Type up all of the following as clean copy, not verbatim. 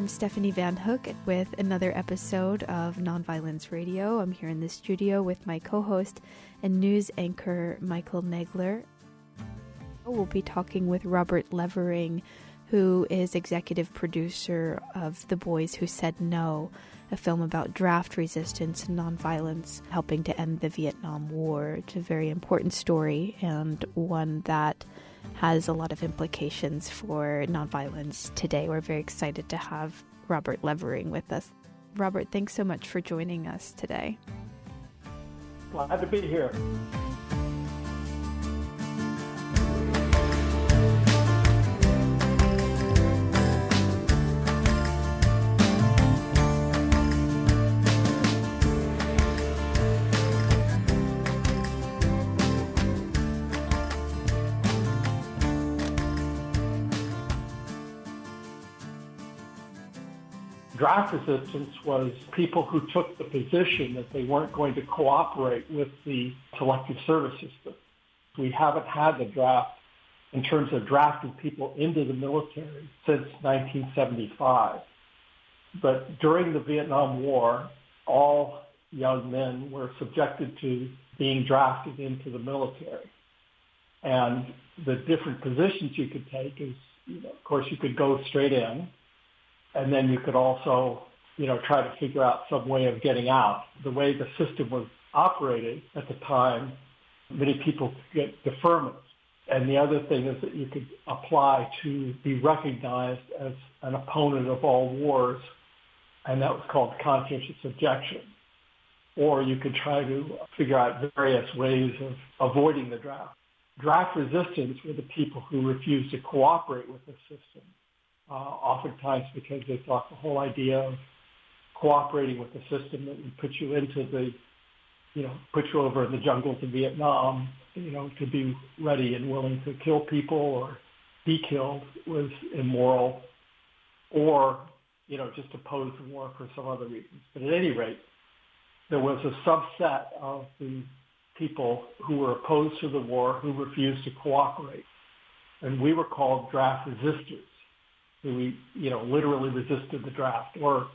I'm Stephanie Van Hook with another episode of Nonviolence Radio. I'm here in the studio with my co-host and news anchor, Michael Nagler. We'll be talking with Robert Levering, who is executive producer of The Boys Who Said No, a film about draft resistance and nonviolence, helping to end the Vietnam War. It's a very important story and one that has a lot of implications for nonviolence today. We're very excited to have Robert Levering with us. Robert, thanks so much for joining us today. Glad to be here. Draft resistance was people who took the position that they weren't going to cooperate with the selective service system. We haven't had the draft in terms of drafting people into the military since 1975. But during the Vietnam War, all young men were subjected to being drafted into the military. And the different positions you could take is, of course, you could go straight in. And then you could also, try to figure out some way of getting out. The way the system was operated at the time, many people could get deferments. And the other thing is that you could apply to be recognized as an opponent of all wars, and that was called conscientious objection. Or you could try to figure out various ways of avoiding the draft. Draft resistance were the people who refused to cooperate with the system. Oftentimes because they thought the whole idea of cooperating with the system that would put you into the, put you over in the jungles of Vietnam, to be ready and willing to kill people or be killed was immoral, or, just oppose the war for some other reasons. But at any rate, there was a subset of the people who were opposed to the war who refused to cooperate. And we were called draft resistors. We, literally resisted the draft. Or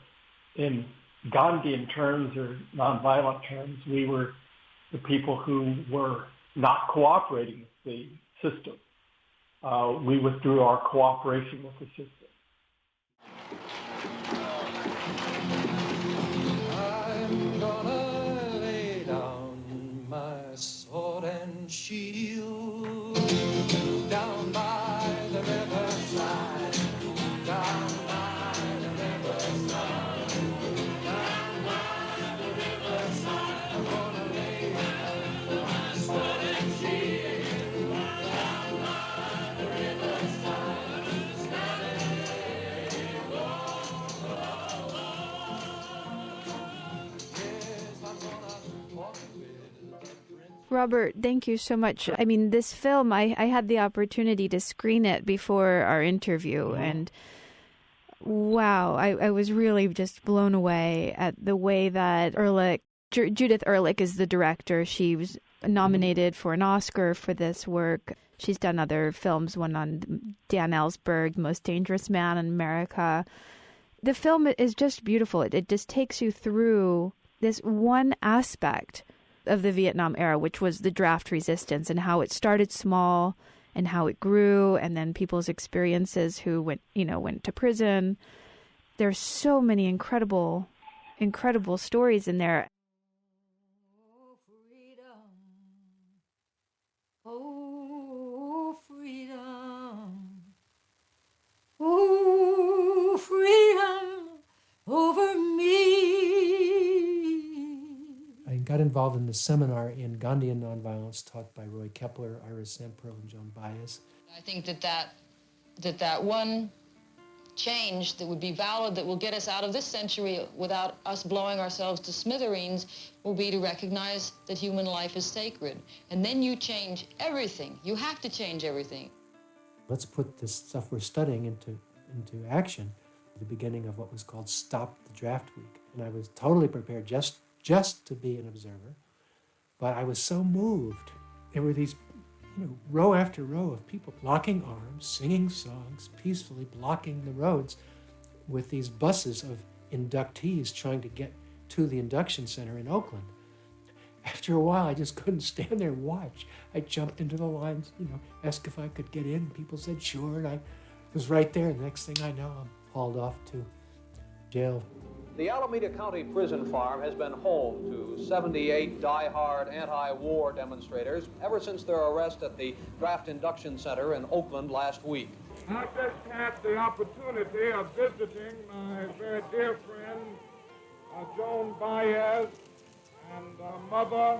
in Gandhian terms or nonviolent terms, we were the people who were not cooperating with the system. We withdrew our cooperation with the system. I'm gonna lay down my sword and shield down by the riverside. Robert, thank you so much. I mean, this film, I had the opportunity to screen it before our interview, and wow, I was really just blown away at the way that Judith Ehrlich is the director. She was nominated for an Oscar for this work. She's done other films, one on Dan Ellsberg, Most Dangerous Man in America. The film is just beautiful. It just takes you through this one aspect of the Vietnam era, which was the draft resistance and how it started small and how it grew, and then people's experiences who went to prison. There's so many incredible stories in there. Oh, freedom. Oh, freedom over me. I got involved in the seminar in Gandhian nonviolence taught by Roy Kepler, Ira Sempro, and Joan Baez. I think that one change that would be valid, that will get us out of this century without us blowing ourselves to smithereens, will be to recognize that human life is sacred. And then you change everything. You have to change everything. Let's put this stuff we're studying into action at the beginning of what was called Stop the Draft Week. And I was totally prepared just to be an observer. But I was so moved. There were these, row after row of people locking arms, singing songs, peacefully blocking the roads with these buses of inductees trying to get to the induction center in Oakland. After a while, I just couldn't stand there and watch. I jumped into the lines, asked if I could get in. People said sure, and I was right there. The next thing I know, I'm hauled off to jail. The Alameda County Prison Farm has been home to 78 die-hard anti-war demonstrators ever since their arrest at the Draft Induction Center in Oakland last week. I just had the opportunity of visiting my very dear friend, Joan Baez, and mother,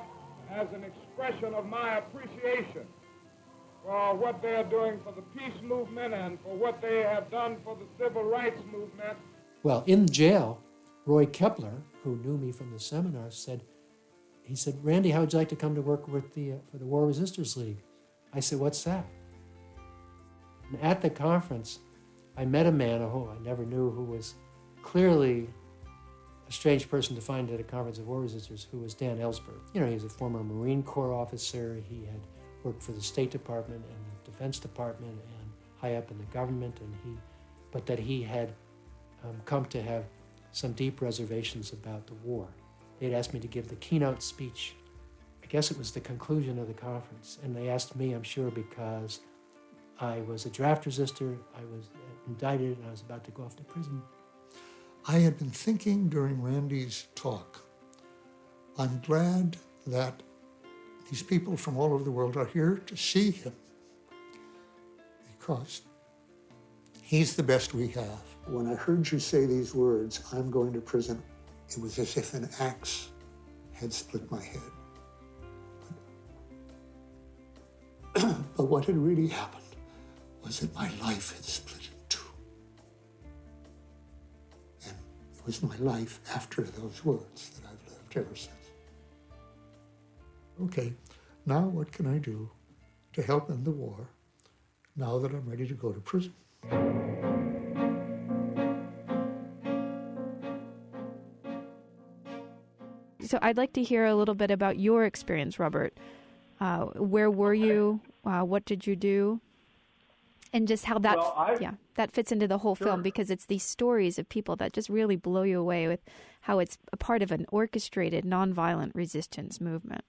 as an expression of my appreciation for what they are doing for the peace movement and for what they have done for the civil rights movement. Well, in jail, Roy Kepler, who knew me from the seminar, said, Randy, how would you like to come to work with for the War Resisters League? I said, what's that? And at the conference, I met a man who I never knew, who was clearly a strange person to find at a conference of war resisters, who was Dan Ellsberg. He's a former Marine Corps officer. He had worked for the State Department and the Defense Department and high up in the government, but that he had come to have some deep reservations about the war. They'd asked me to give the keynote speech. I guess it was the conclusion of the conference, and they asked me, I'm sure, because I was a draft resistor, I was indicted, and I was about to go off to prison. I had been thinking during Randy's talk, I'm glad that these people from all over the world are here to see him, because he's the best we have. When I heard you say these words, I'm going to prison, it was as if an axe had split my head. But what had really happened was that my life had split in two. And it was my life after those words that I've lived ever since. Okay, now what can I do to help end the war now that I'm ready to go to prison? So I'd like to hear a little bit about your experience, Robert. Where were you? What did you do? And just how that that fits into the whole film, because it's these stories of people that just really blow you away with how it's a part of an orchestrated nonviolent resistance movement.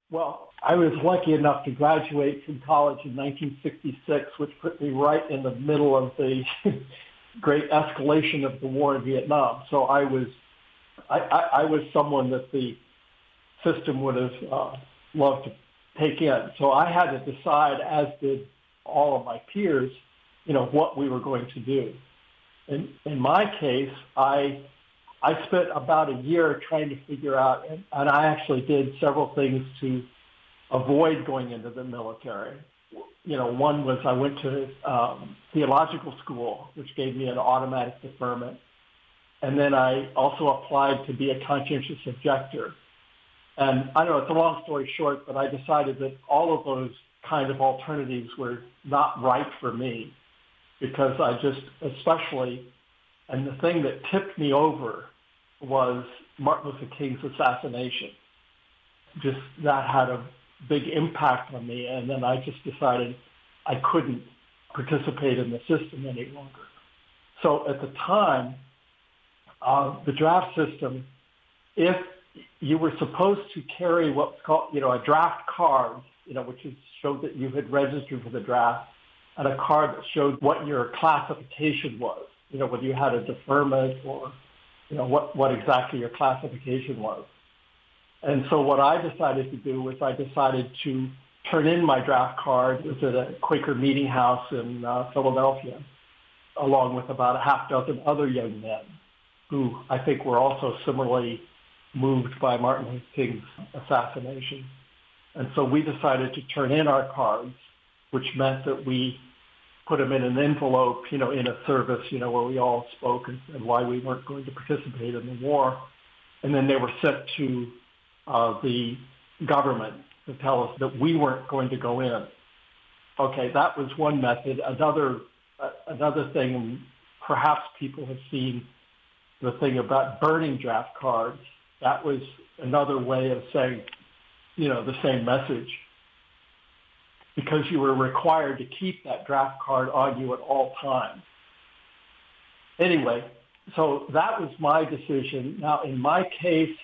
Well, I was lucky enough to graduate from college in 1966, which put me right in the middle of the great escalation of the war in Vietnam. So I was someone that the system would have loved to take in. So I had to decide, as did all of my peers, what we were going to do. In my case, I spent about a year trying to figure out, and I actually did several things to avoid going into the military. One was I went to theological school, which gave me an automatic deferment. And then I also applied to be a conscientious objector. And I don't know, it's a long story short, but I decided that all of those kind of alternatives were not right for me, because I just, especially, and the thing that tipped me over was Martin Luther King's assassination. Just that had a big impact on me, and then I just decided I couldn't participate in the system any longer. So at the time, the draft system, if you were supposed to carry what's called, a draft card, which showed that you had registered for the draft, and a card that showed what your classification was, whether you had a deferment or, what exactly your classification was. And so what I decided to do was I decided to turn in my draft card. It was at a Quaker meeting house in Philadelphia, along with about a half dozen other young men who I think were also similarly moved by Martin Luther King's assassination. And so we decided to turn in our cards, which meant that we put them in an envelope, in a service, where we all spoke and why we weren't going to participate in the war. And then they were sent to the government to tell us that we weren't going to go in. Okay, that was one method. Another thing, perhaps people have seen the thing about burning draft cards. That was another way of saying, the same message, because you were required to keep that draft card on you at all times. Anyway, So that was my decision. Now, in my case,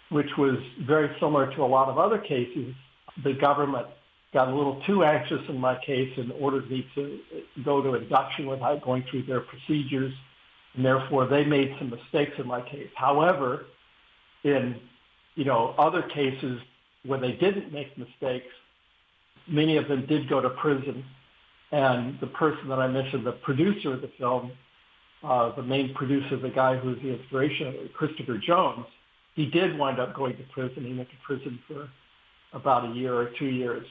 which was very similar to a lot of other cases, the government got a little too anxious in my case and ordered me to go to induction without going through their procedures, and therefore they made some mistakes in my case. However, in other cases where they didn't make mistakes, many of them did go to prison. And the person that I mentioned, the producer of the film, the main producer, the guy who was the inspiration, Christopher Jones, he did wind up going to prison. He went to prison for about a year or 2 years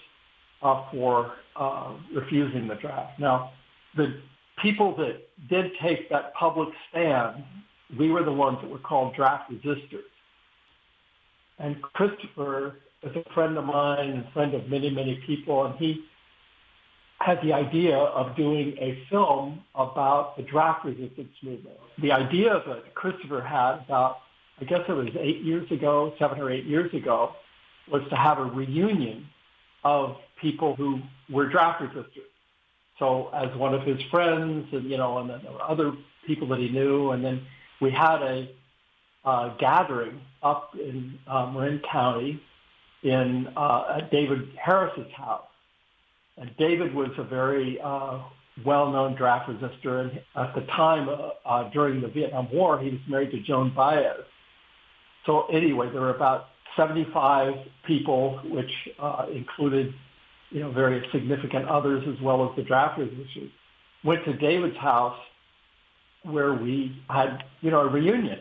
for refusing the draft. Now, the people that did take that public stand, we were the ones that were called draft resistors. And Christopher is a friend of mine and friend of many, many people, and he had the idea of doing a film about the draft resistance movement. The idea that Christopher had about, I guess it was 7 or 8 years ago, was to have a reunion of people who were draft resistors. So as one of his friends, and and then there were other people that he knew, and then we had a gathering up in Marin County at David Harris's house. And David was a very well-known draft resistor, and at the time, during the Vietnam War, he was married to Joan Baez. So anyway, there were about 75 people, which included, various significant others as well as the draft resistors. Went to David's house where we had, a reunion.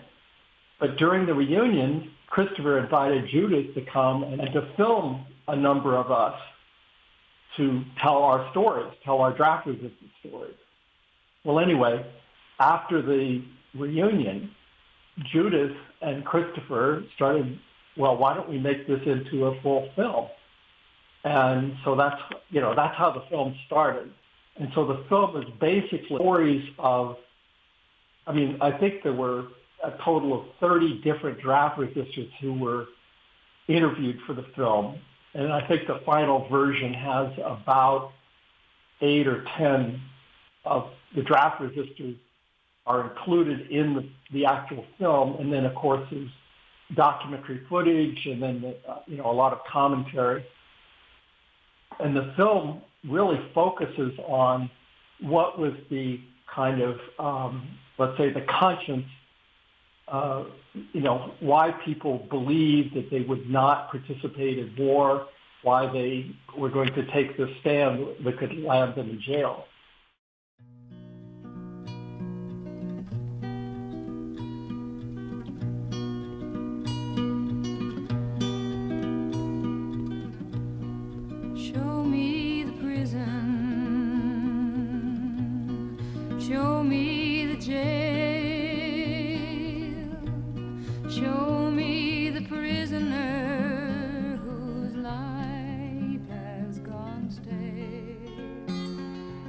But during the reunion, Christopher invited Judith to come and to film a number of us to tell our stories, tell our draft resistance stories. Well, anyway, after the reunion, Judith and Christopher started, why don't we make this into a full film? And so that's how the film started. And so the film is basically stories of, I think there were a total of 30 different draft resistors who were interviewed for the film. And I think the final version has about 8 or 10 of the draft resistors are included in the actual film. And then, of course, there's documentary footage and then, a lot of commentary. And the film really focuses on what was the kind of, let's say, the conscience, why people believed that they would not participate in war, why they were going to take this stand that could land them in jail. Show me the prison, show me the jail, show me the prisoner whose life has gone stale,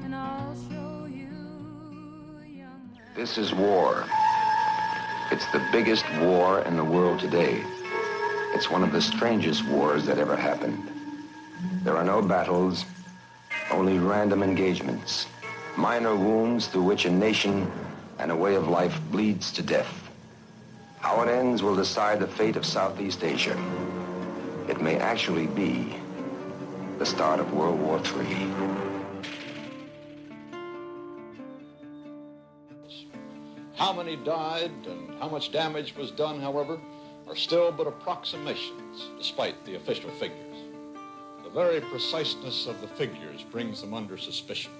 and I'll show you a young man. This is war. It's the biggest war in the world today. It's one of the strangest wars that ever happened. There are no battles, only random engagements, minor wounds through which a nation and a way of life bleeds to death. How it ends will decide the fate of Southeast Asia. It may actually be the start of World War III. How many died and how much damage was done, however, are still but approximations, despite the official figures. The very preciseness of the figures brings them under suspicion.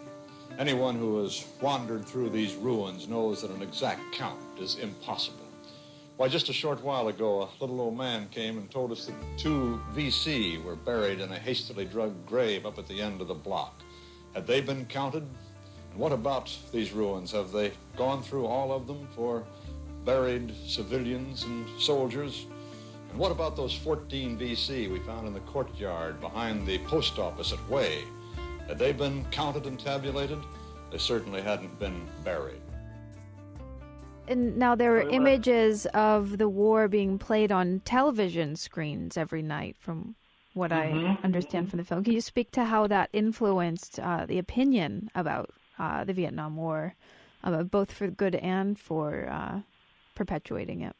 Anyone who has wandered through these ruins knows that an exact count is impossible. Why, just a short while ago, a little old man came and told us that 2 VC were buried in a hastily dug grave up at the end of the block. Had they been counted? And what about these ruins? Have they gone through all of them for buried civilians and soldiers? And what about those 14 VC we found in the courtyard behind the post office at Way? Had they been counted and tabulated? They certainly hadn't been buried. And now there are images of the war being played on television screens every night, from what I understand from the film. Can you speak to how that influenced the opinion about the Vietnam War both for good and for perpetuating it.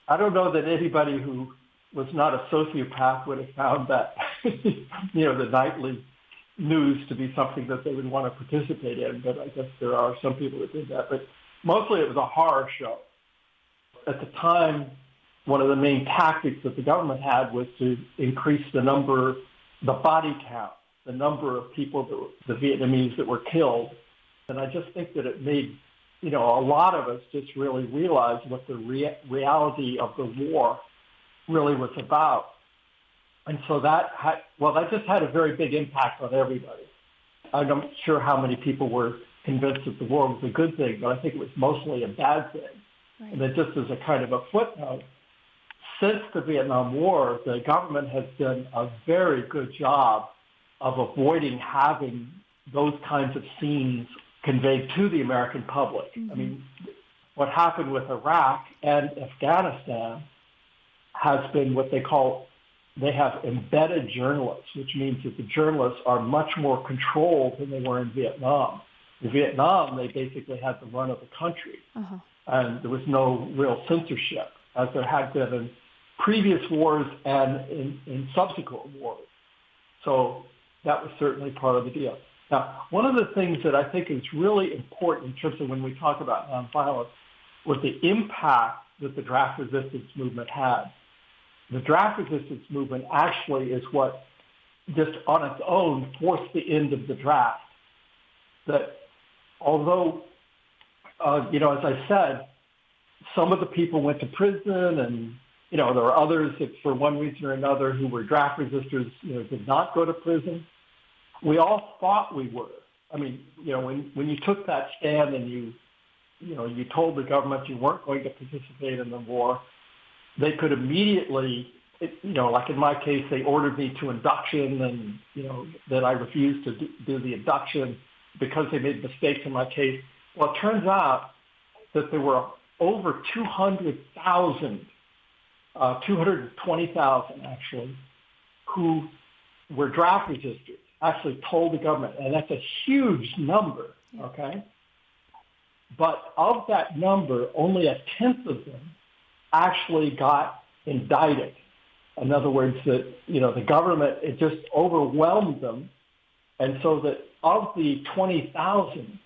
I don't know that anybody who was not a sociopath would have found that, the nightly news to be something that they would want to participate in, but I guess there are some people that did that. But mostly it was a horror show. At the time, one of the main tactics that the government had was to increase the body count, the number of people, the Vietnamese that were killed. And I just think that it made, a lot of us just really realize what the reality of the war really was about. And so that just had a very big impact on everybody. I'm not sure how many people were convinced that the war was a good thing, but I think it was mostly a bad thing. Right. And then just as a kind of a footnote, since the Vietnam War, the government has done a very good job of avoiding having those kinds of scenes conveyed to the American public. Mm-hmm. I mean, what happened with Iraq and Afghanistan has been what they have embedded journalists, which means that the journalists are much more controlled than they were in Vietnam. In Vietnam, they basically had the run of the country, and there was no real censorship, as there had been in previous wars and in subsequent wars. So that was certainly part of the deal. Now, one of the things that I think is really important in terms of when we talk about nonviolence was the impact that the draft resistance movement had. The draft resistance movement actually is what just on its own forced the end of the draft. That although, as I said, some of the people went to prison and, there are others that for one reason or another who were draft resistors, did not go to prison. We all thought we were. I mean, when you took that stand and you told the government you weren't going to participate in the war, they could immediately, like in my case, they ordered me to induction and, that I refused to do the induction because they made mistakes in my case. Well, it turns out that there were over 200,000, 220,000 actually, who were draft resistors, actually told the government, and that's a huge number, okay? But of that number, only a tenth of them actually got indicted. In other words, that, the government, it just overwhelmed them. And so that of the 20,000,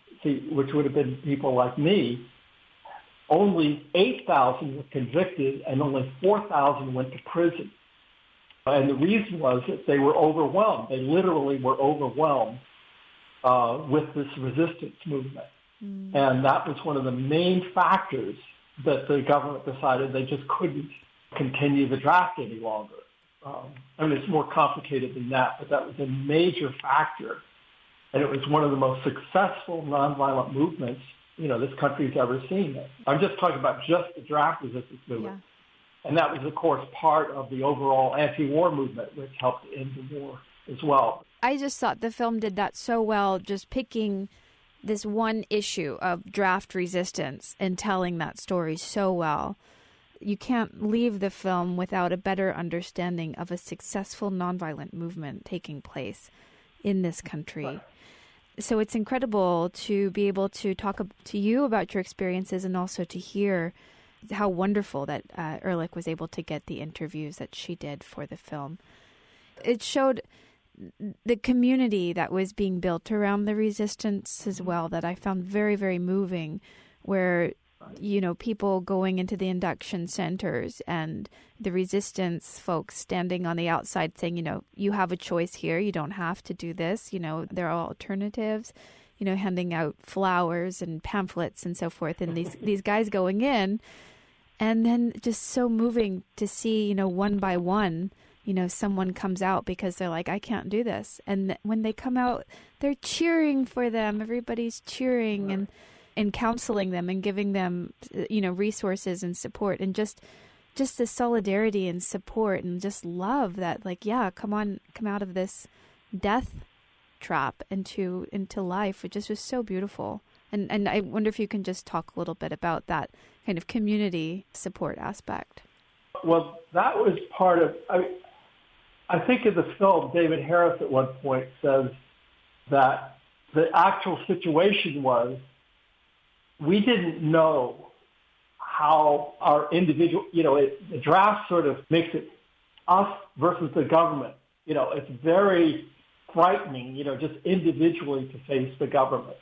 which would have been people like me, only 8,000 were convicted and only 4,000 went to prison. And the reason was that they were overwhelmed. They literally were overwhelmed with this resistance movement. Mm. And that was one of the main factors that the government decided they just couldn't continue the draft any longer. It's more complicated than that, but that was a major factor. And it was one of the most successful nonviolent movements, this country's ever seen. I'm just talking about just the draft resistance movement. Yeah. And that was, of course, part of the overall anti-war movement, which helped end the war as well. I just thought the film did that so well, just picking this one issue of draft resistance and telling that story so well. You can't leave the film without a better understanding of a successful nonviolent movement taking place in this country. Right. So it's incredible to be able to talk to you about your experiences and also to hear how wonderful that Ehrlich was able to get the interviews that she did for the film. It showed the community that was being built around the resistance as well, that I found very, very moving, where, people going into the induction centers and the resistance folks standing on the outside saying, you have a choice here. You don't have to do this. There are alternatives, handing out flowers and pamphlets and so forth. And these guys going in, and then just so moving to see, one by one, someone comes out because they're like, I can't do this. And when they come out, they're cheering for them. Everybody's cheering and counseling them and giving them, resources and support, and just the solidarity and support and just love that, come out of this death trap into life, which just was so beautiful. And I wonder if you can just talk a little bit about that kind of community support aspect. Well, that was part of, I think in the film, David Harris at one point says that the actual situation was we didn't know how our individual, the draft sort of makes it us versus the government. It's very frightening, just individually to face the government,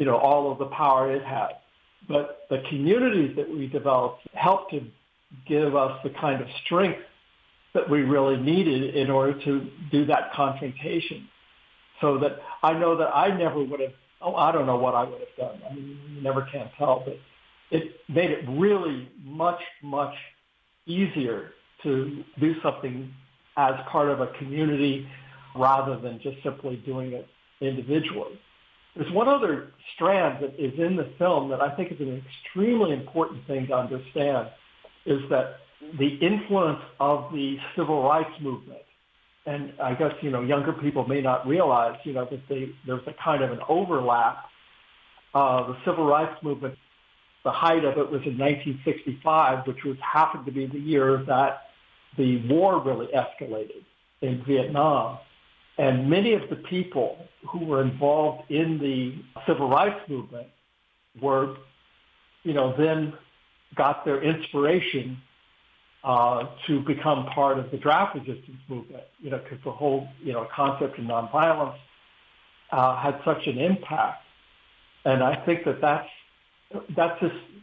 all of the power it has. But the communities that we developed helped to give us the kind of strength that we really needed in order to do that confrontation. So that I know that I never would have, I don't know what I would have done. I mean, you never can tell, but it made it really much, much easier to do something as part of a community rather than just simply doing it individually. There's one other strand that is in the film that I think is an extremely important thing to understand, is that the influence of the civil rights movement. And I guess, younger people may not realize, that there's a kind of an overlap. The civil rights movement, the height of it was in 1965, which happened to be the year that the war really escalated in Vietnam. And many of the people who were involved in the civil rights movement were, then got their inspiration to become part of the draft resistance movement, because the whole, concept of nonviolence had such an impact. And I think that's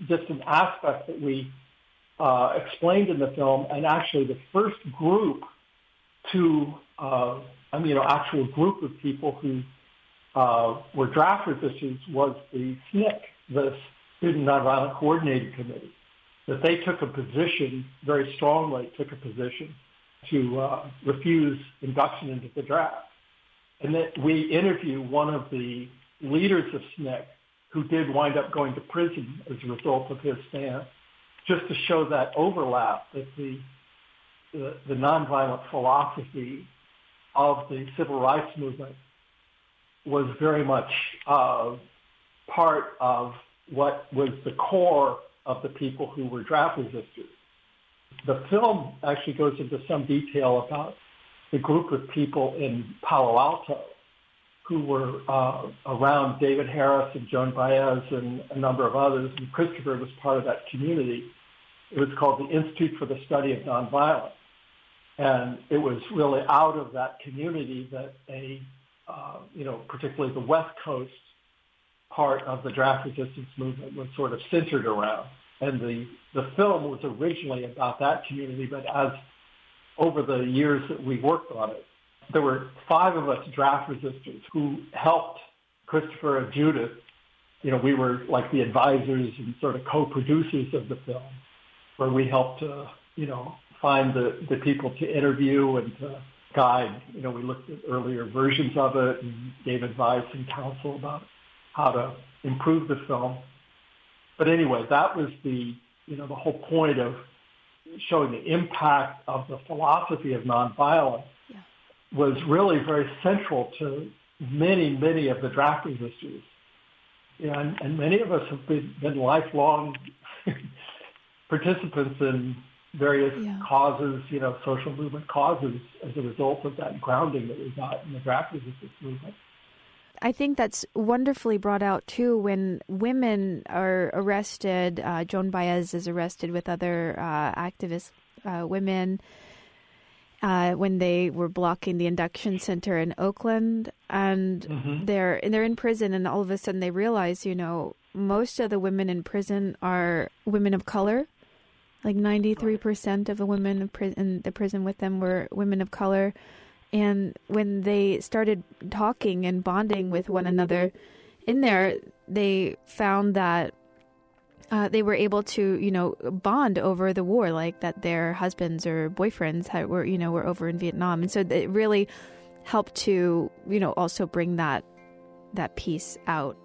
just an aspect that we explained in the film. And actually the first group to, actual group of people who were draft resistors was the SNCC, the Student Nonviolent Coordinating Committee, that they took a position, very strongly took a position to refuse induction into the draft. And that we interviewed one of the leaders of SNCC who did wind up going to prison as a result of his stand, just to show that overlap, that the nonviolent philosophy of the civil rights movement was very much part of what was the core of the people who were draft resistors. The film actually goes into some detail about the group of people in Palo Alto who were around David Harris and Joan Baez and a number of others, and Christopher was part of that community. It was called the Institute for the Study of Nonviolence. And it was really out of that community that particularly the West Coast part of the draft resistance movement was sort of centered around. And the film was originally about that community, but as over the years that we worked on it, there were 5 of us draft resistors who helped Christopher and Judith. We were like the advisors and sort of co-producers of the film, where we helped to, find the people to interview and to guide. We looked at earlier versions of it and gave advice and counsel about how to improve the film. But anyway, that was the whole point of showing the impact of the philosophy of nonviolence was really very central to many, many of the draft resistors. And many of us have been lifelong participants in various causes, social movement causes as a result of that grounding that we got in the draft resistance movement. I think that's wonderfully brought out, too, when women are arrested. Joan Baez is arrested with other activist women when they were blocking the induction center in Oakland. And they're in prison, and all of a sudden they realize, most of the women in prison are women of color. Like 93% of the women in the prison with them were women of color. And when they started talking and bonding with one another in there, they found that they were able to, bond over the war, like that their husbands or boyfriends were over in Vietnam. And so it really helped to, also bring that piece out.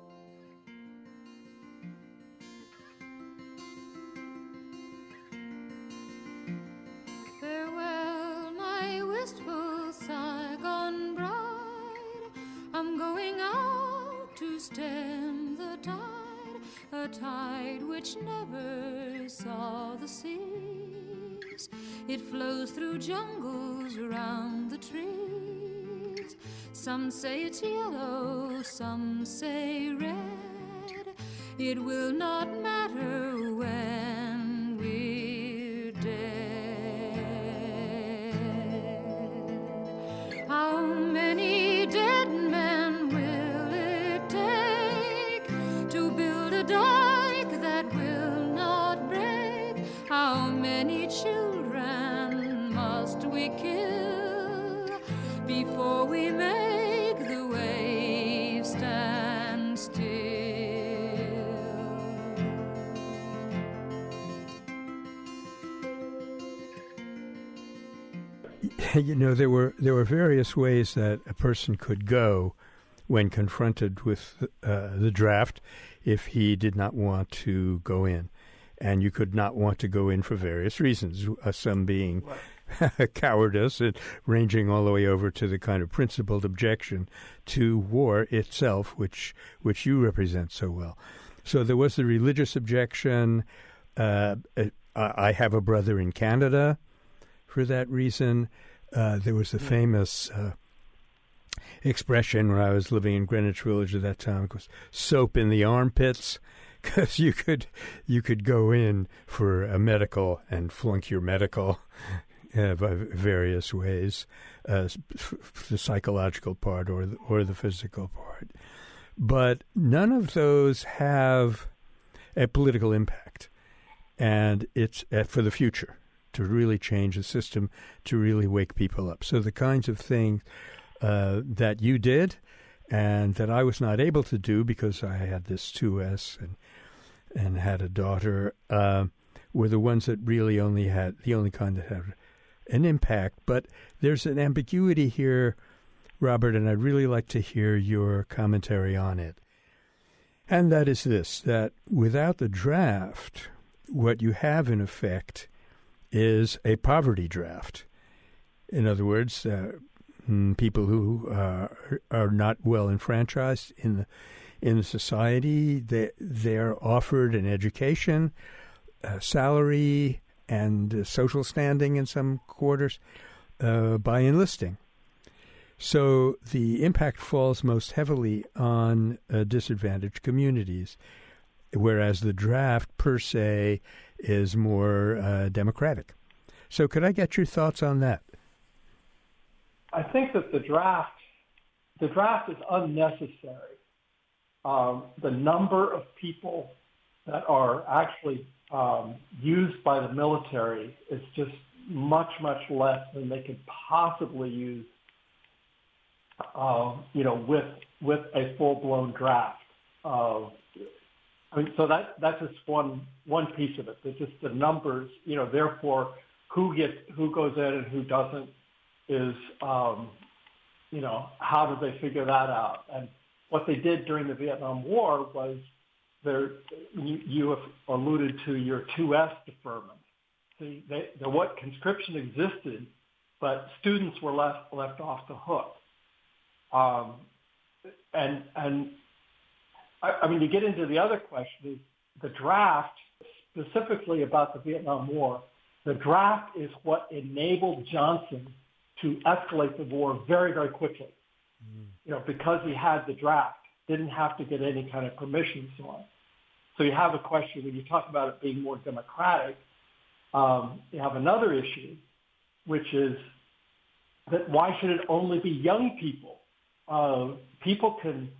Farewell, my wistful Saigon bride. I'm going out to stem the tide, a tide which never saw the seas. It flows through jungles around the trees. Some say it's yellow, some say red. It will not matter when we're dead. How many dead men will it take to build a dike that will not break? How many children must we kill before we make the waves stand still? You know, there were various ways that a person could go when confronted with the draft if he did not want to go in. And you could not want to go in for various reasons, some being cowardice, and ranging all the way over to the kind of principled objection to war itself, which you represent so well. So there was the religious objection. I have a brother in Canada for that reason. There was the famous expression when I was living in Greenwich Village at that time, it was soap in the armpits, because you could go in for a medical and flunk your medical by various ways, the psychological part or the physical part. But none of those have a political impact, and it's for the future, to really change the system, to really wake people up. So the kinds of things that you did and that I was not able to do because I had this 2S and had a daughter were the ones that really the only kind that had an impact. But there's an ambiguity here, Robert, and I'd really like to hear your commentary on it. And that is this, that without the draft, what you have in effect is a poverty draft. In other words, people who are not well enfranchised in the society, they're offered an education, salary, and social standing in some quarters by enlisting. So the impact falls most heavily on disadvantaged communities, whereas the draft per se is more democratic. So could I get your thoughts on that? I think that the draft is unnecessary. The number of people that are actually used by the military is just much, much less than they could possibly use, with a full-blown draft. So that's just one piece of it. There's just the numbers, therefore who goes in and who doesn't is, how do they figure that out? And what they did during the Vietnam War was you have alluded to your 2S deferment. See, what conscription existed, but students were left off the hook. You get into the other question, is the draft, specifically about the Vietnam War, the draft is what enabled Johnson to escalate the war very, very quickly. Because he had the draft, didn't have to get any kind of permission and so on. So you have a question, when you talk about it being more democratic, you have another issue, which is that why should it only be young people? People can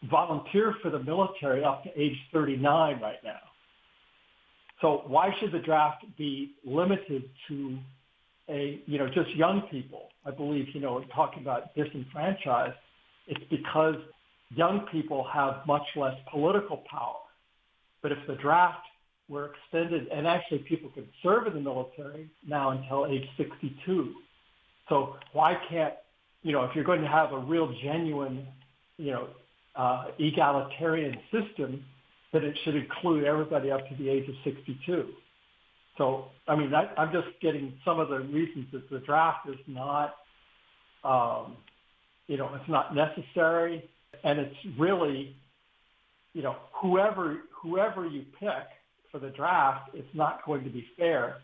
volunteer for the military up to age 39 right now. So why should the draft be limited to just young people? I believe, talking about disenfranchised, it's because young people have much less political power. But if the draft were extended, and actually people could serve in the military now until age 62. So why can't, if you're going to have a real genuine, egalitarian system, that it should include everybody up to the age of 62. So, I'm just getting some of the reasons that the draft is not, it's not necessary, and it's really, whoever you pick for the draft, it's not going to be fair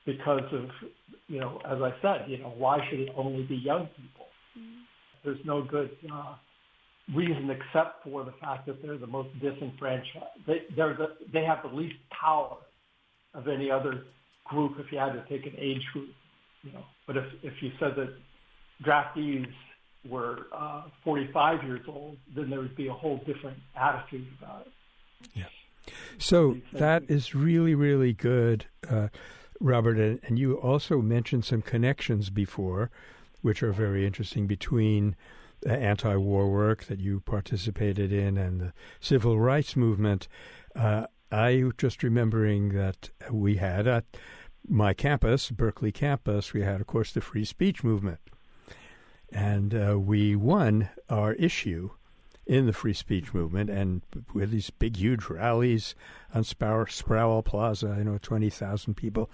because of, as I said, why should it only be young people? there's no good reason except for the fact that they're the most disenfranchised. They have the least power of any other group if you had to take an age group, But if you said that draftees were 45 years old, then there would be a whole different attitude about it. Yeah. So that is really, really good, Robert. And you also mentioned some connections before, which are very interesting, between the anti-war work that you participated in and the civil rights movement. I just remembering that we had at my campus, Berkeley campus, we had, of course, the free speech movement. And we won our issue in the free speech movement, and we had these big, huge rallies on Sproul Plaza, 20,000 people.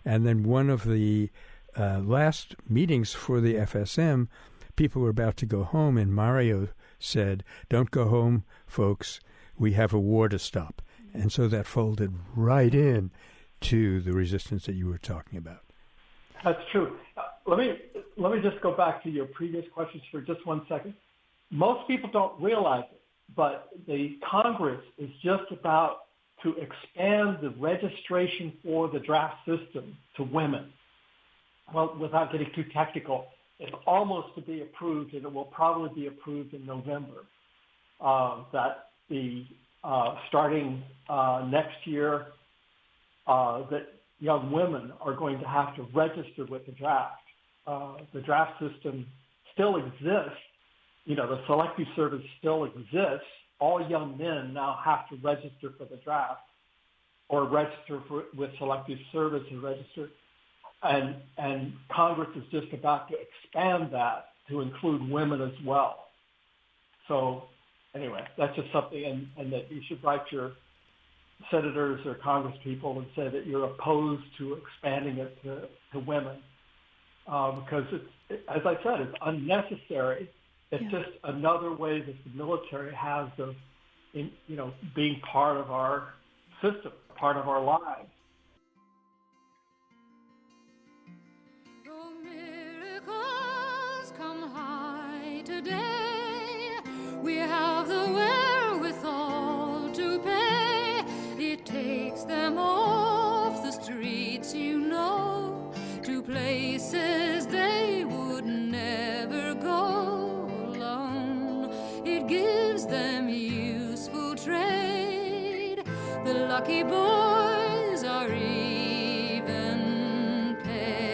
And then one of the last meetings for the FSM, people were about to go home, and Mario said, "Don't go home, folks. We have a war to stop." And so that folded right in to the resistance that you were talking about. That's true. Let me just go back to your previous questions for just 1 second. Most people don't realize it, but the Congress is just about to expand the registration for the draft system to women. Well, without getting too technical, it's almost to be approved, and it will probably be approved in November. That the starting next year, that young women are going to have to register with the draft. The draft system still exists. The selective service still exists. All young men now have to register for the draft or register with selective service and register. And Congress is just about to expand that to include women as well. So anyway, that's just something, and that you should write your senators or Congress people and say that you're opposed to expanding it to women because it's, as I said, it's unnecessary. It's just another way that the military has of, being part of our system, part of our lives. Though miracles come high today, we have the wherewithal to pay. It takes them off the streets, to places they would never go alone. It gives them useful trade. The lucky boys are even paid.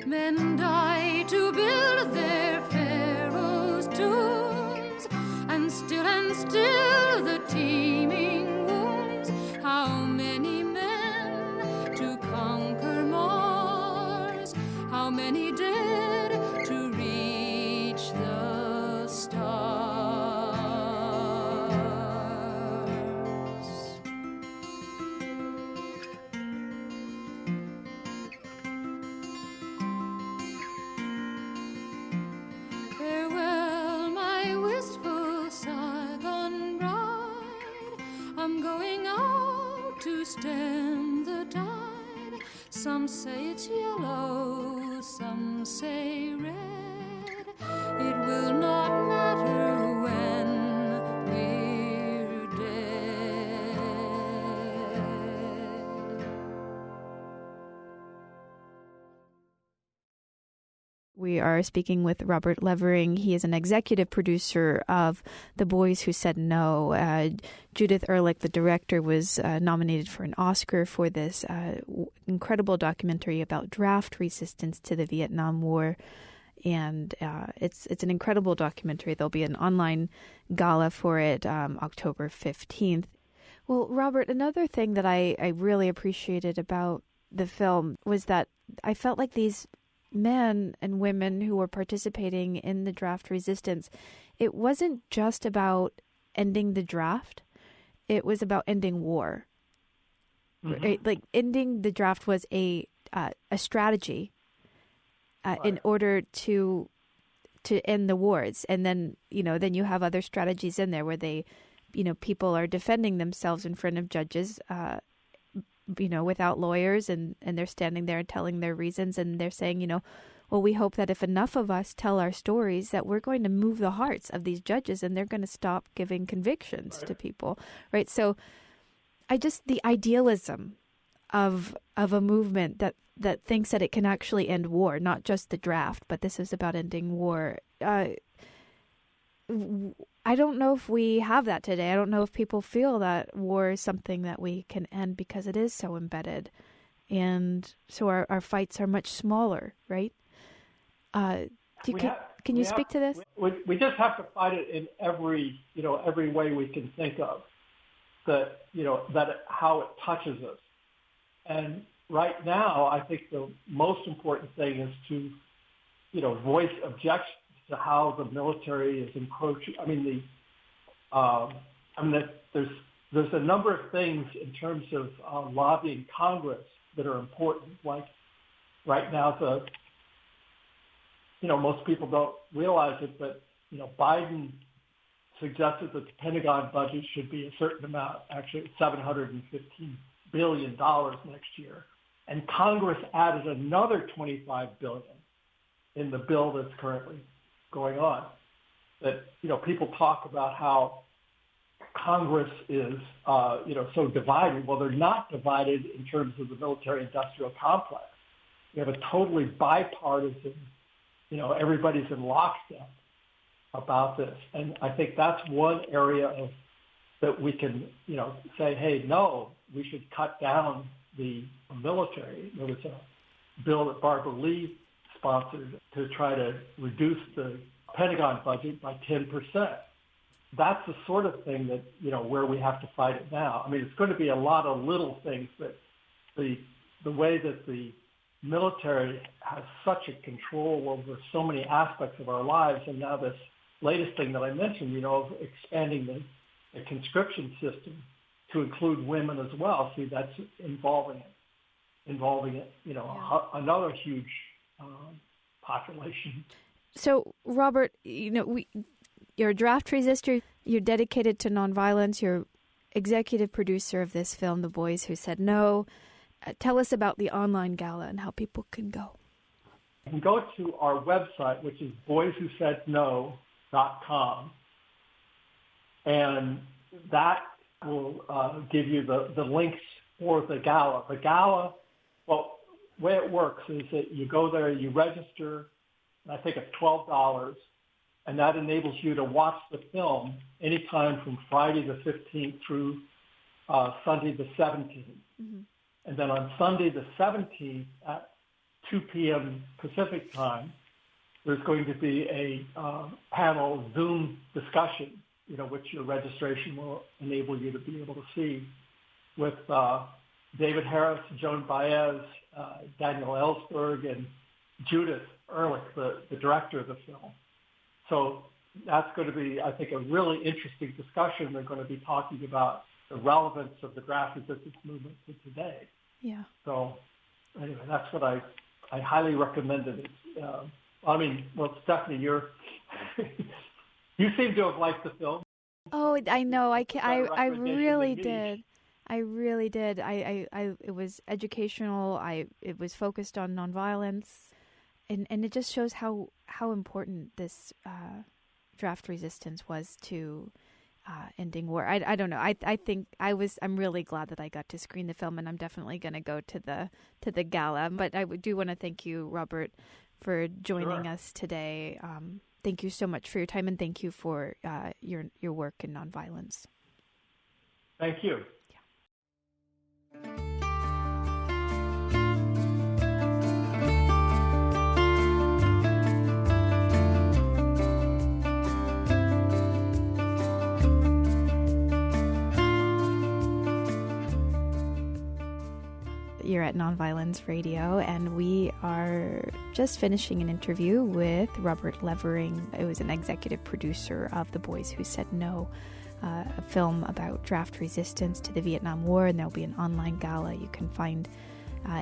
Men die to build their pharaohs' tombs, and still the teeming wounds. How many men to conquer Mars? How many dead to reach the stars? Farewell, my wistful Saigon bride. I'm going out to stem the tide. Some say it's yellow, some say red. It will not matter when we're dead. We are speaking with Robert Levering. He is an executive producer of The Boys Who Said No. Judith Ehrlich, the director, was nominated for an Oscar for this incredible documentary about draft resistance to the Vietnam War. And it's an incredible documentary. There'll be an online gala for it October 15th. Well, Robert, another thing that I really appreciated about the film was that I felt like these men and women who were participating in the draft resistance, it wasn't just about ending the draft. It was about ending war. Mm-hmm. Like ending the draft was a strategy in order to end the wars. And then, then you have other strategies in there where they, people are defending themselves in front of judges. without lawyers, and they're standing there and telling their reasons, and they're saying, well, we hope that if enough of us tell our stories, that we're going to move the hearts of these judges and they're going to stop giving convictions to people, right? So the idealism of a movement that thinks that it can actually end war, not just the draft, but this is about ending war. I don't know if we have that today. I don't know if people feel that war is something that we can end because it is so embedded. And so our fights are much smaller, right? Can you speak to this? We just have to fight it in every way we can think of, that how it touches us. And right now, I think the most important thing is to, voice objections to how the military is encroaching. There's a number of things in terms of lobbying Congress that are important. Like right now, most people don't realize it, but Biden suggested that the Pentagon budget should be a certain amount, actually $715 billion next year, and Congress added another $25 billion in the bill that's currently going on. That people talk about how Congress is so divided. Well, they're not divided in terms of the military-industrial complex. We have a totally bipartisan. Everybody's in lockstep about this, and I think that's one area that we can say, hey, no, we should cut down the military. There was a bill that Barbara Lee sponsored to try to reduce the Pentagon budget by 10%. That's the sort of thing that, where we have to fight it now. It's going to be a lot of little things, but the way that the military has such a control over so many aspects of our lives, and now this latest thing that I mentioned, of expanding the conscription system to include women as well. See, that's involving it, another huge population. So, Robert, you're a draft resistor. You're dedicated to nonviolence. You're executive producer of this film, The Boys Who Said No. Tell us about the online gala and how people can go. You can go to our website, which is boyswhosaidno.com, and that will give you the links for the gala. The gala, well, the way it works is that you go there, you register, I think it's $12, and that enables you to watch the film anytime from Friday the 15th through Sunday the 17th. Mm-hmm. And then on Sunday the 17th at 2 p.m. Pacific time, there's going to be a panel Zoom discussion, which your registration will enable you to be able to see, with David Harris, Joan Baez, Daniel Ellsberg, and Judith Ehrlich, the director of the film. So that's going to be, I think, a really interesting discussion. They're going to be talking about the relevance of the draft resistance movement to today. Yeah. So anyway, that's what I highly recommend it. Stephanie, you seem to have liked the film. Oh, I know. I really did. I really did. It was educational. It was focused on nonviolence, and it just shows how important this draft resistance was to ending war. I don't know. I think I'm really glad that I got to screen the film, and I'm definitely going to go to the gala. But I do want to thank you, Robert, for joining us today. Thank you so much for your time, and thank you for your work in nonviolence. Thank you. You're at Nonviolence Radio, and we are just finishing an interview with Robert Levering. It was an executive producer of The Boys Who Said No, a film about draft resistance to the Vietnam War, and there'll be an online gala. You can find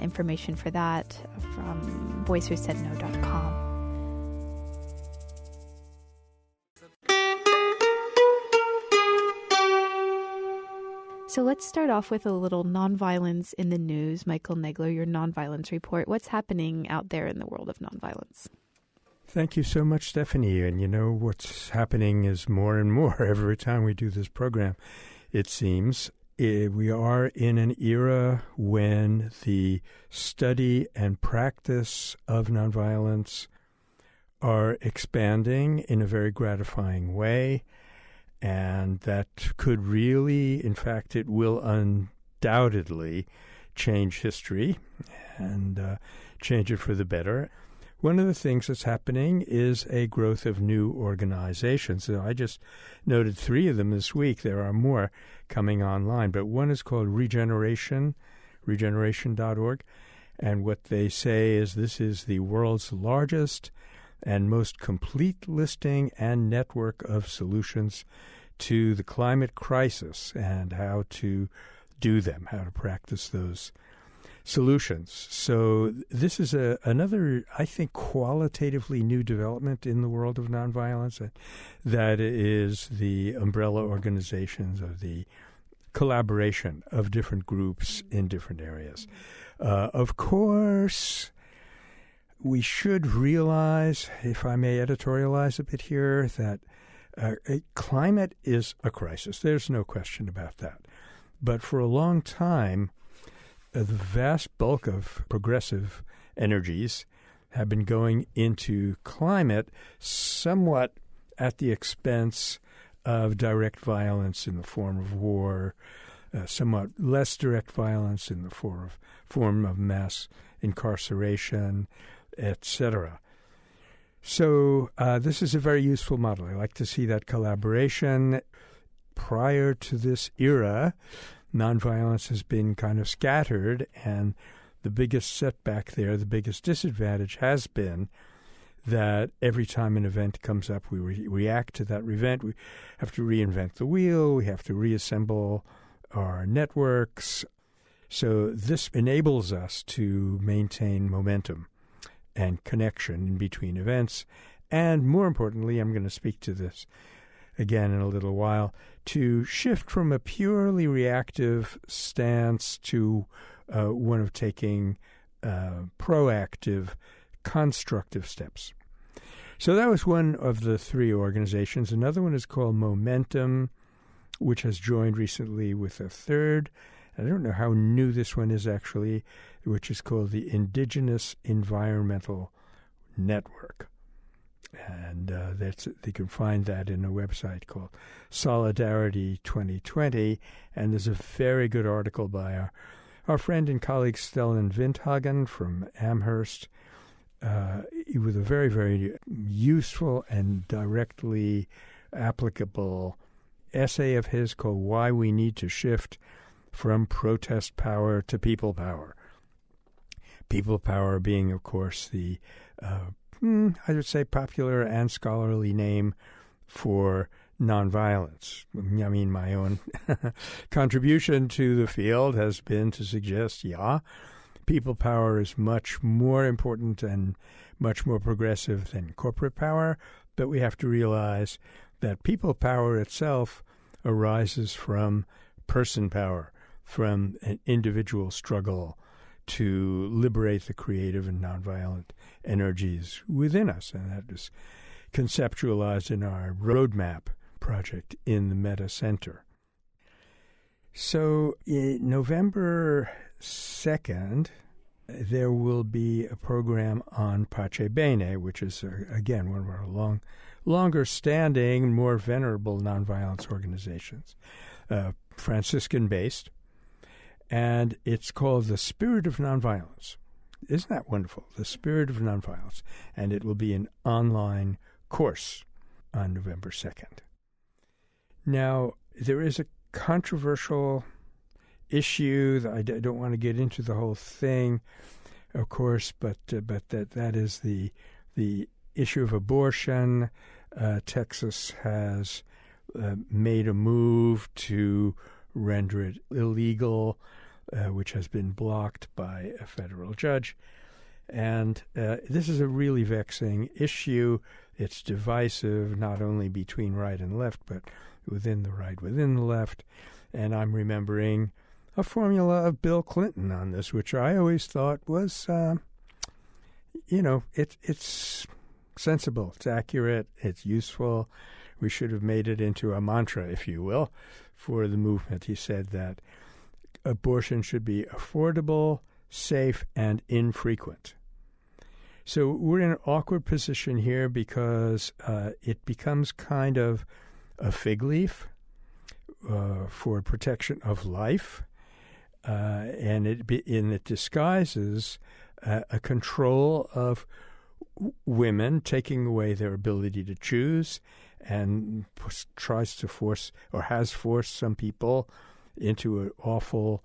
information for that from boyswhosaidno.com. So let's start off with a little nonviolence in the news. Michael Negler, your nonviolence report. What's happening out there in the world of nonviolence? Thank you so much, Stephanie. And you know, what's happening is more and more every time we do this program, it seems. We are in an era when the study and practice of nonviolence are expanding in a very gratifying way. And that could really, in fact, it will undoubtedly change history and change it for the better. One of the things that's happening is a growth of new organizations. So I just noted 3 of them this week. There are more coming online, but one is called Regeneration, regeneration.org. And what they say is this is the world's largest and most complete listing and network of solutions to the climate crisis and how to do them, how to practice those solutions. So this is another, I think, qualitatively new development in the world of nonviolence. That is the umbrella organizations of the collaboration of different groups in different areas. Of course, we should realize, if I may editorialize a bit here, that climate is a crisis. There's no question about that. But for a long time, the vast bulk of progressive energies have been going into climate somewhat at the expense of direct violence in the form of war, somewhat less direct violence in the form of mass incarceration, etc. So this is a very useful model. I like to see that collaboration. Prior to this era, nonviolence has been kind of scattered, and the biggest setback there, the biggest disadvantage has been that every time an event comes up, we react to that event. We have to reinvent the wheel. We have to reassemble our networks. So this enables us to maintain momentum and connection in between events. And more importantly, I'm going to speak to this again in a little while, to shift from a purely reactive stance to one of taking proactive, constructive steps. So that was one of the 3 organizations. Another one is called Momentum, which has joined recently with a third. I don't know how new this one is actually, which is called the Indigenous Environmental Network. And you can find that in a website called Solidarity 2020. And there's a very good article by our friend and colleague Stellan Windhagen from Amherst with a very, very useful and directly applicable essay of his called Why We Need to Shift from Protest Power to People Power. People power being, of course, the I would say popular and scholarly name for nonviolence. I mean, my own contribution to the field has been to suggest, people power is much more important and much more progressive than corporate power, but we have to realize that people power itself arises from person power, from an individual struggle to liberate the creative and nonviolent energies within us. And that is conceptualized in our roadmap project in the Meta Center. So November 2nd, there will be a program on Pace Bene, which is, again, one of our longer-standing, more venerable nonviolence organizations, Franciscan-based. And it's called The Spirit of Nonviolence. Isn't that wonderful? The Spirit of Nonviolence. And it will be an online course on November 2nd. Now, there is a controversial issue. I don't want to get into the whole thing, of course, but that is the issue of abortion. Texas has made a move to render it illegal, which has been blocked by a federal judge. And this is a really vexing issue. It's divisive, not only between right and left, but within the right, within the left. And I'm remembering a formula of Bill Clinton on this, which I always thought was, it's sensible, it's accurate, it's useful. We should have made it into a mantra, if you will, for the movement. He said that abortion should be affordable, safe, and infrequent. So we're in an awkward position here because it becomes kind of a fig leaf for protection of life, and it disguises a control of women, taking away their ability to choose, and tries to force, or has forced, some people into an awful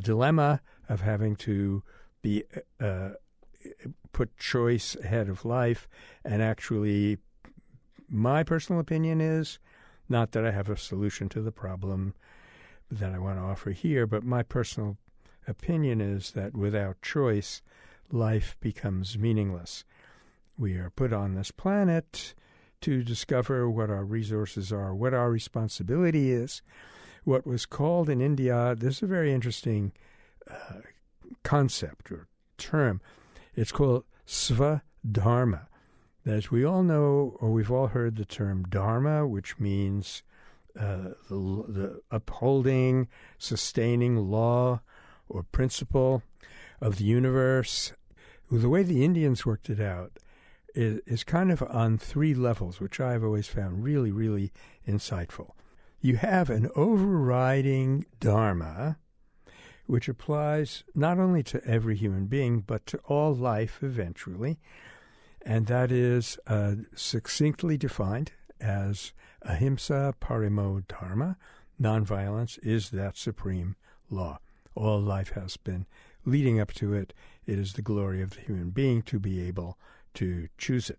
dilemma of having to be put choice ahead of life. And actually, my personal opinion is, not that I have a solution to the problem that I want to offer here, but my personal opinion is that without choice, life becomes meaningless. We are put on this planet to discover what our resources are, what our responsibility is. What was called in India, this is a very interesting concept or term. It's called Svadharma. As we all know, or we've all heard the term dharma, which means the upholding, sustaining law or principle of the universe. The way the Indians worked it out is kind of on three levels, which I've always found really, really insightful. You have an overriding dharma, which applies not only to every human being, but to all life eventually, and that is succinctly defined as ahimsa paramo dharma. Nonviolence is that supreme law. All life has been leading up to it. It is the glory of the human being to be able to choose it.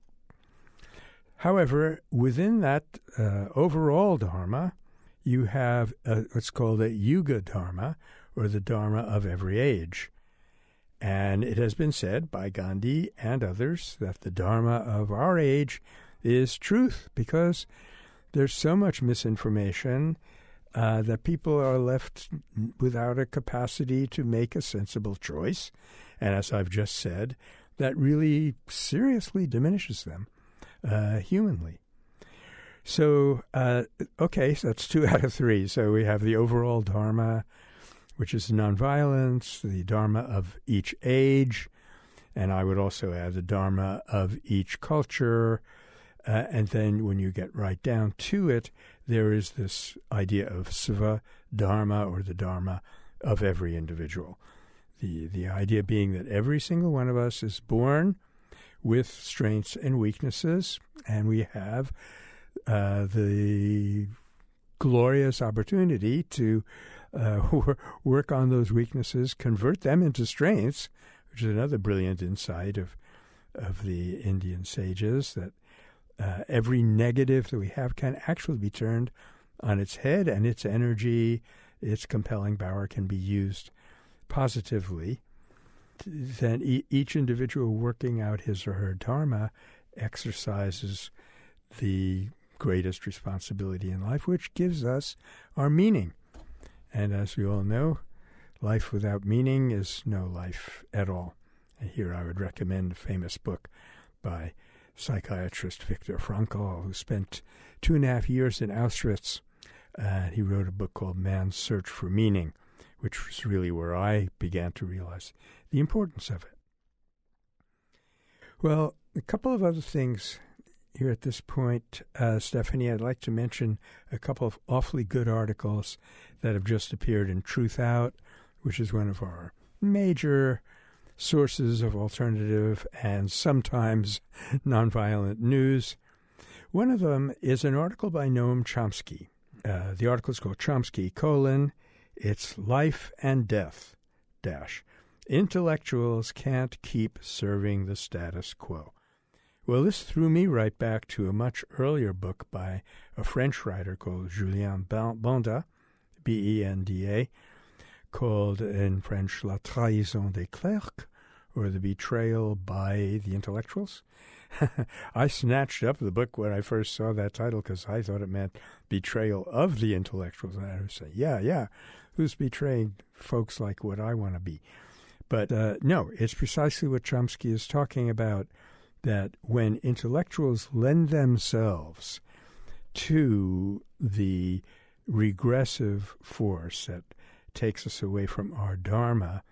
However, within that overall dharma, you have what's called a yuga dharma, or the dharma of every age. And it has been said by Gandhi and others that the dharma of our age is truth, because there's so much misinformation that people are left without a capacity to make a sensible choice. And as I've just said, that really seriously diminishes them humanly. So, so that's 2 out of 3. So we have the overall dharma, which is nonviolence, the dharma of each age, and I would also add the dharma of each culture. And then when you get right down to it, there is this idea of Svadharma, or the dharma of every individual. The idea being that every single one of us is born with strengths and weaknesses, and we have the glorious opportunity to work on those weaknesses, convert them into strengths, which is another brilliant insight of the Indian sages, that every negative that we have can actually be turned on its head, and its energy, its compelling power can be used positively. Then each individual working out his or her dharma exercises the greatest responsibility in life, which gives us our meaning. And as we all know, life without meaning is no life at all. And here I would recommend a famous book by psychiatrist Viktor Frankl, who spent 2.5 years in Auschwitz. He wrote a book called Man's Search for Meaning, which was really where I began to realize the importance of it. Well, a couple of other things here at this point, Stephanie. I'd like to mention a couple of awfully good articles that have just appeared in Truth Out, which is one of our major sources of alternative and sometimes nonviolent news. One of them is an article by Noam Chomsky. The article is called Chomsky, It's Life and Death, Intellectuals Can't Keep Serving the Status Quo. Well, this threw me right back to a much earlier book by a French writer called Julien Benda, Benda, called in French La Trahison des Clercs, or the betrayal by the intellectuals. I snatched up the book when I first saw that title because I thought it meant betrayal of the intellectuals. And I would say, yeah, who's betraying folks like what I want to be? But no, it's precisely what Chomsky is talking about, that when intellectuals lend themselves to the regressive force that takes us away from our Dharma,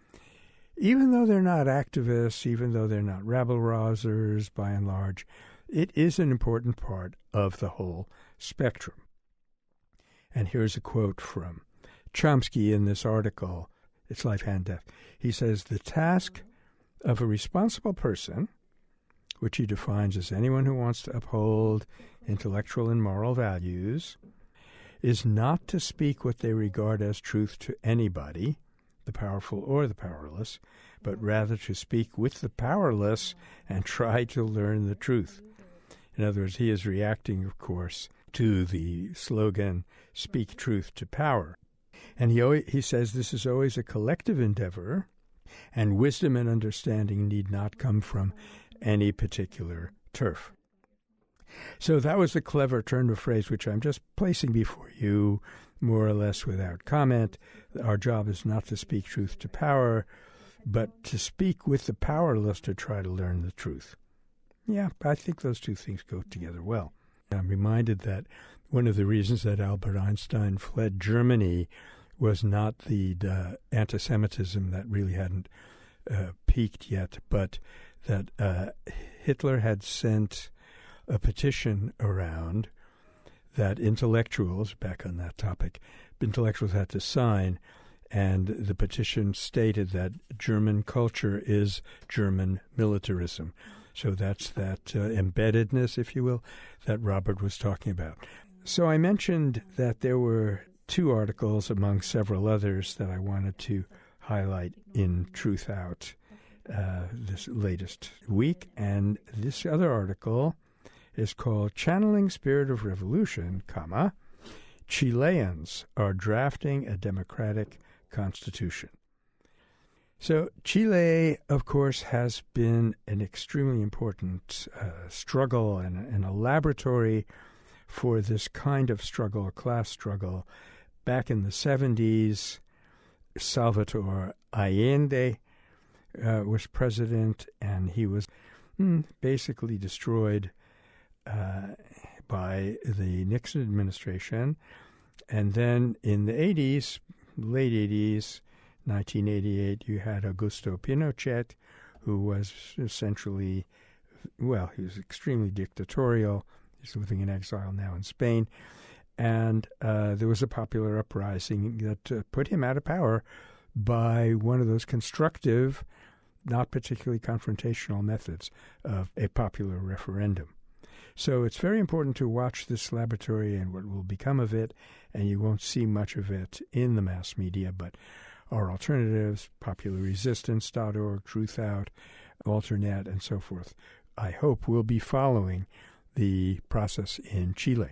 even though they're not activists, even though they're not rabble-rousers by and large, it is an important part of the whole spectrum. And here's a quote from Chomsky in this article, It's Life and Death. He says, "The task of a responsible person," which he defines as anyone who wants to uphold intellectual and moral values, "is not to speak what they regard as truth to anybody, the powerful or the powerless, but rather to speak with the powerless and try to learn the truth." In other words, he is reacting, of course, to the slogan, "Speak truth to power." And he says this is always a collective endeavor, and wisdom and understanding need not come from any particular turf. So that was a clever turn of phrase, which I'm just placing before you, more or less without comment. Our job is not to speak truth to power, but to speak with the powerless to try to learn the truth. Yeah, I think those two things go together well. I'm reminded that one of the reasons that Albert Einstein fled Germany was not the anti-Semitism that really hadn't peaked yet, but that Hitler had sent a petition around that intellectuals, back on that topic, intellectuals had to sign, and the petition stated that German culture is German militarism. So that's that embeddedness, if you will, that Robert was talking about. So I mentioned that there were 2 articles among several others that I wanted to highlight in Truth Out this latest week. And this other article is called "Channeling Spirit of Revolution, Chileans are drafting a democratic constitution." So Chile, of course, has been an extremely important struggle and a laboratory for this kind of struggle, a class struggle. Back in the 70s, Salvador Allende was president, and he was basically destroyed by the Nixon administration. And then in the 80s, late 80s, 1988, you had Augusto Pinochet, who was essentially, well, he was extremely dictatorial. He's living in exile now in Spain. And there was a popular uprising that put him out of power by one of those constructive, not particularly confrontational methods of a popular referendum. So it's very important to watch this laboratory and what will become of it, and you won't see much of it in the mass media, but our alternatives, popularresistance.org, Truth Out, Alternet, and so forth, I hope will be following the process in Chile.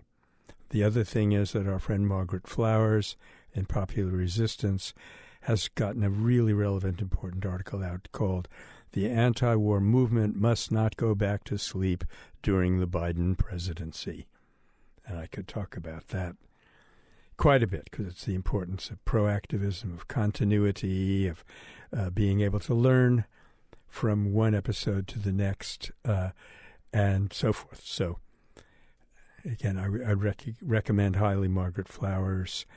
The other thing is that our friend Margaret Flowers in Popular Resistance has gotten a really relevant, important article out called "The Anti-War Movement Must Not Go Back to Sleep During the Biden Presidency." And I could talk about that quite a bit because it's the importance of proactivism, of continuity, of being able to learn from one episode to the next, and so forth. So, again, I'd recommend highly Margaret Flowers,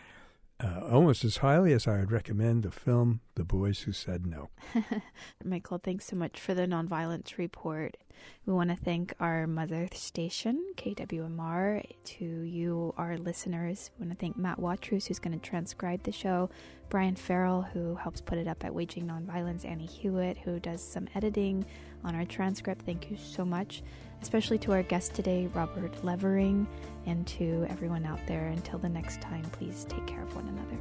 almost as highly as I would recommend the film The Boys Who Said No. Michael, thanks so much for the Nonviolence Report. We want to thank our mother station, KWMR. To you, our listeners, we want to thank Matt Watrous, who's going to transcribe the show, Brian Farrell, who helps put it up at Waging Nonviolence, Annie Hewitt, who does some editing on our transcript. Thank you so much, especially to our guest today, Robert Levering, and to everyone out there. Until the next time, please take care of one another.